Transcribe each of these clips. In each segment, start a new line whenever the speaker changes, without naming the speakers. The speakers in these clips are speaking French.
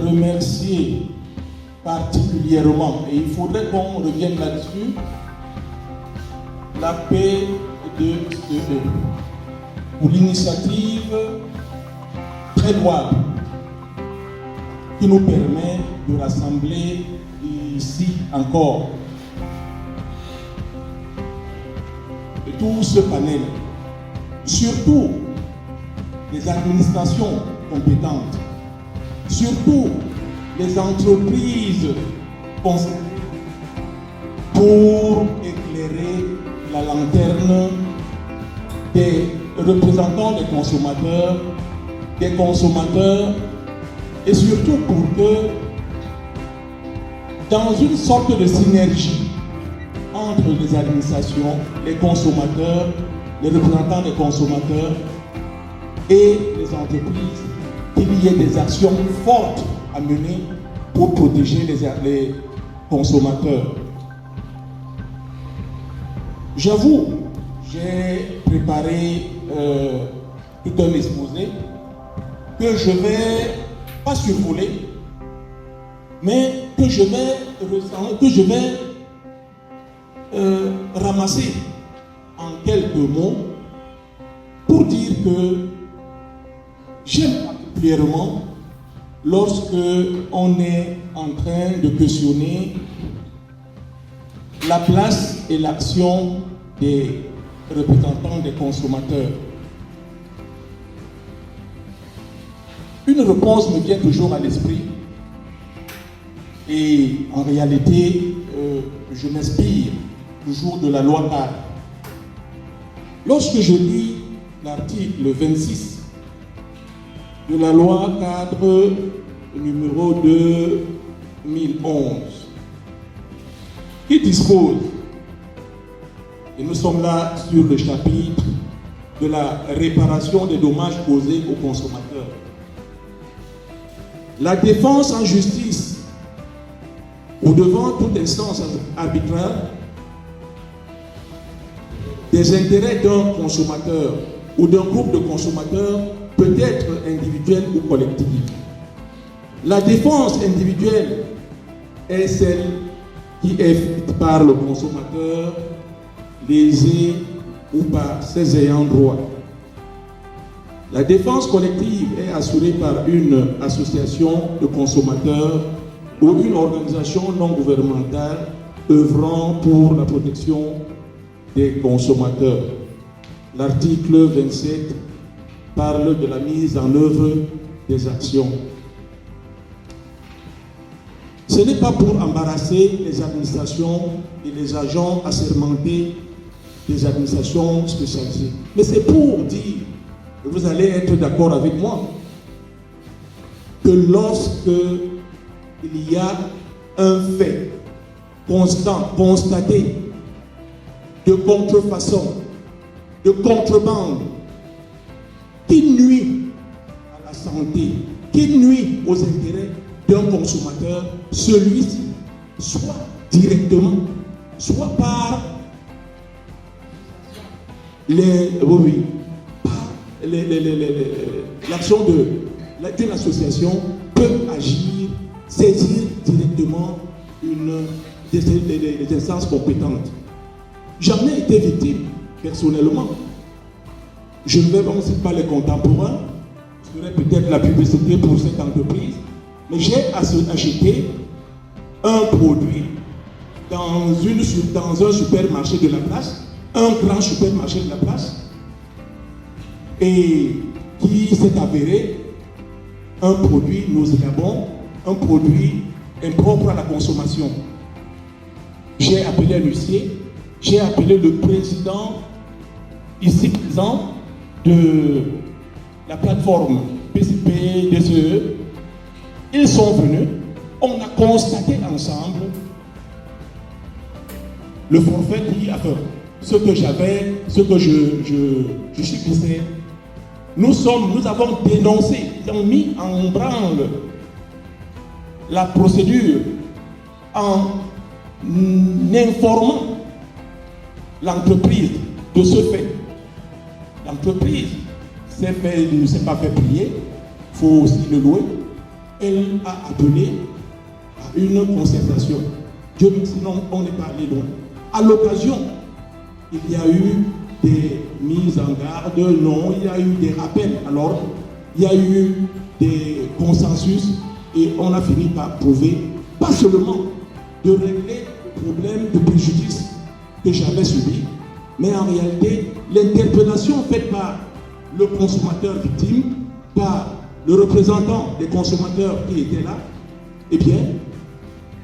remercier particulièrement, et il faudrait qu'on revienne là-dessus, la paix de CE pour l'initiative très louable qui nous permet de rassembler ici encore tout ce panel, surtout les administrations compétentes, surtout les entreprises concernées, pour éclairer la lanterne des représentants des consommateurs, et surtout pour que, dans une sorte de synergie entre les administrations, les consommateurs, les représentants des consommateurs et les entreprises, qu'il y ait des actions fortes à mener pour protéger les consommateurs. J'avoue, j'ai préparé tout un exposé que je vais pas survoler, mais que je vais ramasser en quelques mots pour dire que j'aime particulièrement lorsque on est en train de questionner la place et l'action des représentants des consommateurs. Une réponse me vient toujours à l'esprit et en réalité, je m'inspire toujours de la loi cadre. Lorsque je lis l'article 26 de la loi cadre numéro 2011, qui dispose, et nous sommes là sur le chapitre de la réparation des dommages causés aux consommateurs. La défense en justice ou devant toute instance arbitraire des intérêts d'un consommateur ou d'un groupe de consommateurs peut être individuelle ou collective. La défense individuelle est celle qui est faite par le consommateur lésé ou par ses ayants droit. La défense collective est assurée par une association de consommateurs ou une organisation non gouvernementale œuvrant pour la protection des consommateurs. L'article 27 parle de la mise en œuvre des actions. Ce n'est pas pour embarrasser les administrations et les agents assermentés des administrations spécialisées, mais c'est pour dire, et vous allez être d'accord avec moi, que lorsque il y a un fait constant, constaté, de contrefaçon, de contrebande, qui nuit à la santé, qui nuit aux intérêts d'un consommateur, celui-ci, soit directement, soit par l'action d'une association, peut agir, saisir directement des instances compétentes. J'en ai été victime, personnellement. Je ne vais aussi pas les contemporains, je ferai peut-être la publicité pour cette entreprise, mais j'ai acheté un produit dans un supermarché de la place, un grand supermarché de la place, et qui s'est avéré un produit nauséabond, un produit impropre à la consommation. J'ai appelé un huissier, j'ai appelé le président ici présent de la plateforme PCP DCE. Ils sont venus, on a constaté ensemble le forfait qui a fait ce que j'avais, ce que je subissais. Nous avons dénoncé, ils ont mis en branle la procédure en informant l'entreprise de ce fait. L'entreprise ne s'est pas fait prier, il faut aussi le louer. elle a appelé à une concertation. Dieu merci, on n'est pas allé loin. À l'occasion, il y a eu des mises en garde, non, il y a eu des rappels à l'ordre, il y a eu des consensus et on a fini par prouver, pas seulement de régler le problème de préjudice que j'avais subi, mais en réalité, l'interpellation faite par le consommateur victime, par le représentant des consommateurs qui était là, eh bien,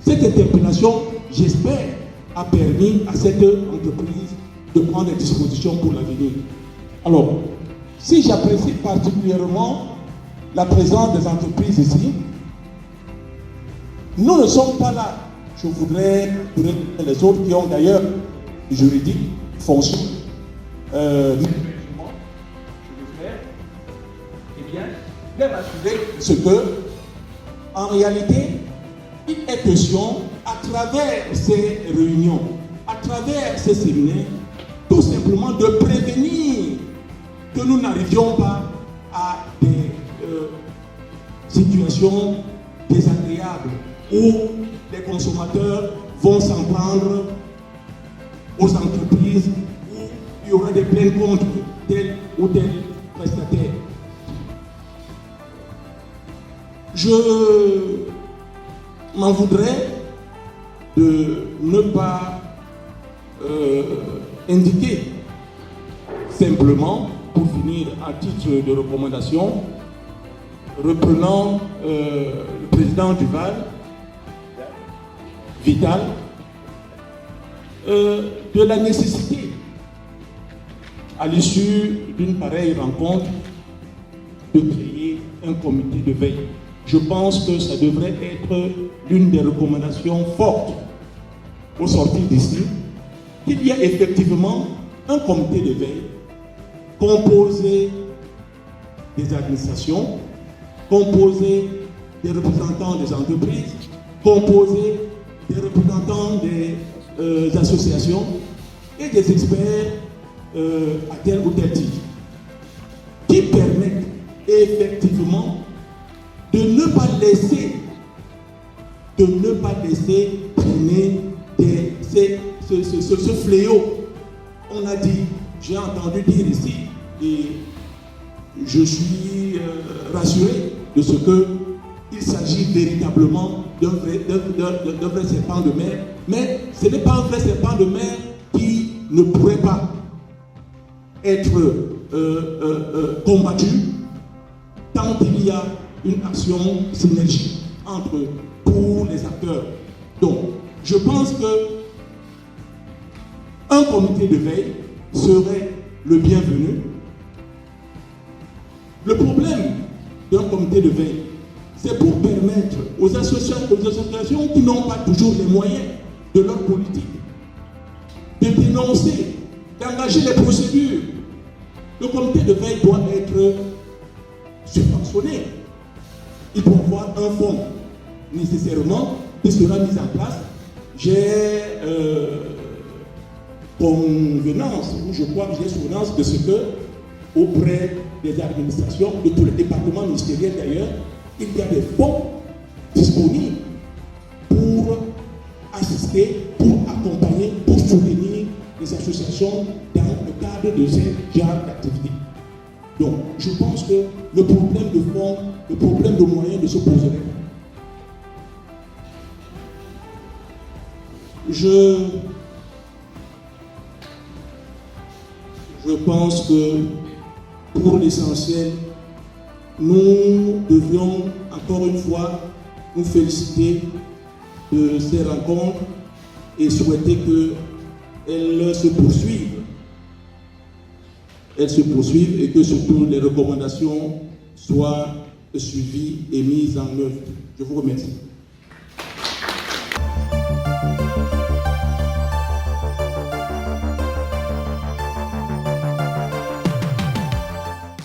cette interpellation, j'espère, a permis à cette entreprise de prendre des dispositions pour l'avenir. Alors, si j'apprécie particulièrement la présence des entreprises ici, nous ne sommes pas là. Je voudrais les autres qui ont d'ailleurs juridique, fonction, je vais eh bien, leur assurer ce que, en réalité, il est question, à travers ces réunions, à travers ces séminaires, tout simplement de prévenir que nous n'arrivions pas à des situations désagréables où les consommateurs vont s'en prendre aux entreprises, où il y aura des plaintes contre tel ou tel prestataire. Je m'en voudrais de ne pas indiquer simplement, pour finir à titre de recommandation, reprenant le président du Vital, de la nécessité, à l'issue d'une pareille rencontre, de créer un comité de veille. Je pense que ça devrait être l'une des recommandations fortes au sortir d'ici, qu'il y a effectivement un comité de veille composé des administrations, composé des représentants des entreprises, composé des représentants des associations et des experts à tel ou tel titre, qui permettent effectivement de ne pas laisser traîner ce fléau. On a dit, j'ai entendu dire ici, et je suis rassuré de ce qu'il s'agit véritablement d'un vrai serpent de mer, mais ce n'est pas un vrai serpent de mer qui ne pourrait pas être combattu tant qu'il y a une action synergique entre tous les acteurs. Donc, je pense que un comité de veille serait le bienvenu. Le problème d'un comité de veille, c'est pour permettre aux associations qui n'ont pas toujours les moyens de leur politique de dénoncer, d'engager les procédures. Le comité de veille doit être subventionné. Il doit avoir un fonds nécessairement qui sera mis en place. J'ai convenance, ou je crois que j'ai souvenance de ce que, auprès des administrations, de tous les départements ministériels d'ailleurs, il y a des fonds disponibles pour assister, pour accompagner, pour soutenir les associations dans le cadre de ce genre d'activité. Donc, je pense que le problème de fonds, le problème de moyens ne se poserait pas. Je pense que pour l'essentiel, nous devions encore une fois nous féliciter de ces rencontres et souhaiter qu'elles se poursuivent. Elles se poursuivent et que surtout les recommandations soient suivies et mises en œuvre. Je vous remercie.